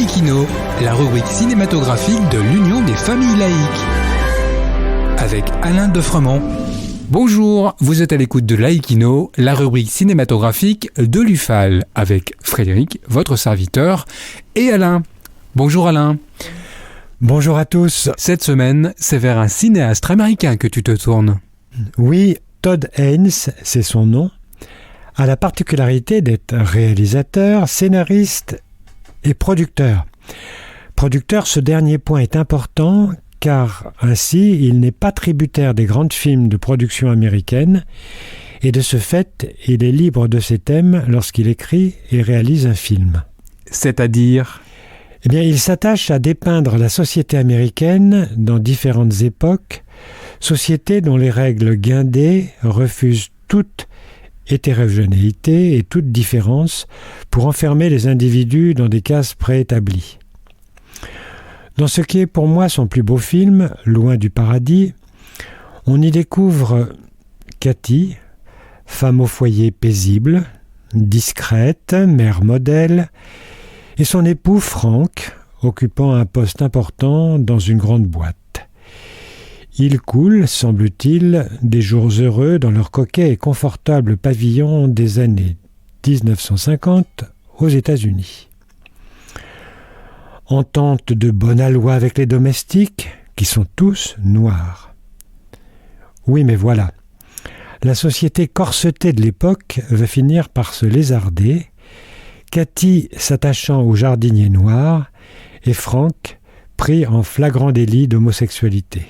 Laïkino, la rubrique cinématographique de l'Union des familles laïques. Avec Alain Defremont. Bonjour, vous êtes à l'écoute de Laïkino, la rubrique cinématographique de l'UFAL, avec Frédéric, votre serviteur, et Alain. Bonjour Alain. Bonjour à tous. Cette semaine, c'est vers un cinéaste américain que tu te tournes. Oui, Todd Haynes, c'est son nom, a la particularité d'être réalisateur, scénariste et producteur. Producteur, ce dernier point est important car ainsi il n'est pas tributaire des grands films de production américaine et de ce fait il est libre de ses thèmes lorsqu'il écrit et réalise un film. C'est-à-dire ? Eh bien, il s'attache à dépeindre la société américaine dans différentes époques, société dont les règles guindées refusent toute hétérogénéité et toute différence pour enfermer les individus dans des cases préétablies. Dans ce qui est pour moi son plus beau film, Loin du paradis, on y découvre Cathy, femme au foyer paisible, discrète, mère modèle, et son époux Frank, occupant un poste important dans une grande boîte. Ils coulent, semble-t-il, des jours heureux dans leur coquet et confortable pavillon des années 1950 aux États-Unis. Entente de bonne aloi avec les domestiques, qui sont tous noirs. Oui, mais voilà. La société corsetée de l'époque va finir par se lézarder, Cathy s'attachant au jardinier noir et Frank pris en flagrant délit d'homosexualité.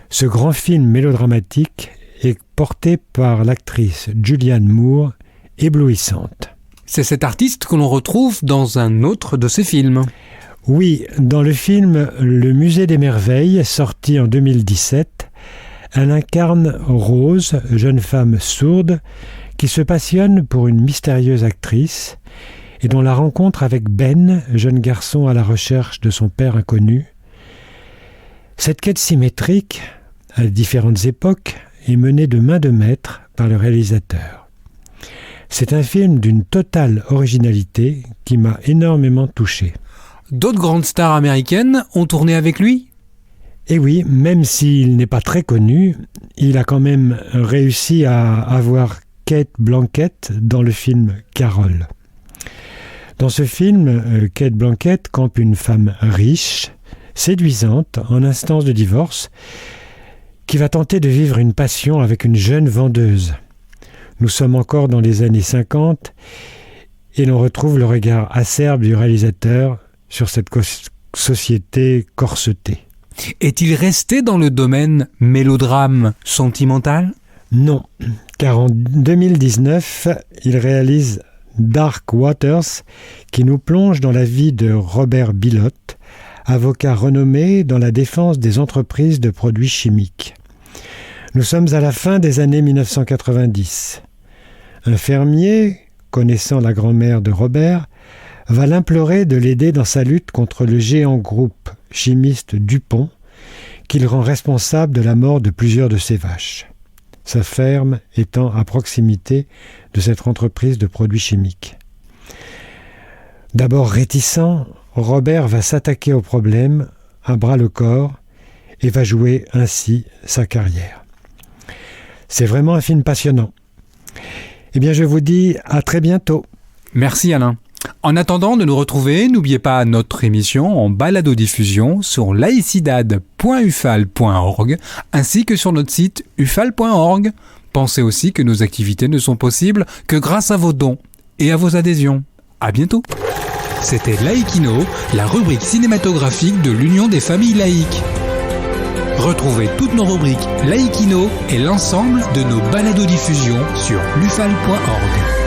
Ce grand film mélodramatique est porté par l'actrice Julianne Moore, éblouissante. C'est cet artiste que l'on retrouve dans un autre de ses films. Oui, dans le film Le Musée des Merveilles, sorti en 2017, elle incarne Rose, jeune femme sourde, qui se passionne pour une mystérieuse actrice et dont la rencontre avec Ben, jeune garçon à la recherche de son père inconnu. Cette quête symétrique, à différentes époques, est menée de main de maître par le réalisateur. C'est un film d'une totale originalité qui m'a énormément touché. D'autres grandes stars américaines ont tourné avec lui ? Et oui, même s'il n'est pas très connu, il a quand même réussi à avoir Cate Blanchett dans le film Carol. Dans ce film, Cate Blanchett campe une femme riche, séduisante, en instance de divorce, qui va tenter de vivre une passion avec une jeune vendeuse. Nous sommes encore dans les années 50 et l'on retrouve le regard acerbe du réalisateur sur cette société corsetée. Est-il resté dans le domaine mélodrame sentimental ? Non, car en 2019, il réalise Dark Waters, qui nous plonge dans la vie de Robert Bilott, avocat renommé dans la défense des entreprises de produits chimiques. Nous sommes à la fin des années 1990. Un fermier, connaissant la grand-mère de Robert, va l'implorer de l'aider dans sa lutte contre le géant groupe chimiste DuPont, qu'il rend responsable de la mort de plusieurs de ses vaches. Sa ferme étant à proximité de cette entreprise de produits chimiques. D'abord réticent, Robert va s'attaquer au problème à bras-le-corps et va jouer ainsi sa carrière. C'est vraiment un film passionnant. Eh bien, je vous dis à très bientôt. Merci Alain. En attendant de nous retrouver, n'oubliez pas notre émission en balado-diffusion sur laicidad.ufal.org ainsi que sur notre site ufal.org. Pensez aussi que nos activités ne sont possibles que grâce à vos dons et à vos adhésions. À bientôt. C'était Laïkino, la rubrique cinématographique de l'Union des familles laïques. Retrouvez toutes nos rubriques Laïkino et l'ensemble de nos balados-diffusions sur lufal.org.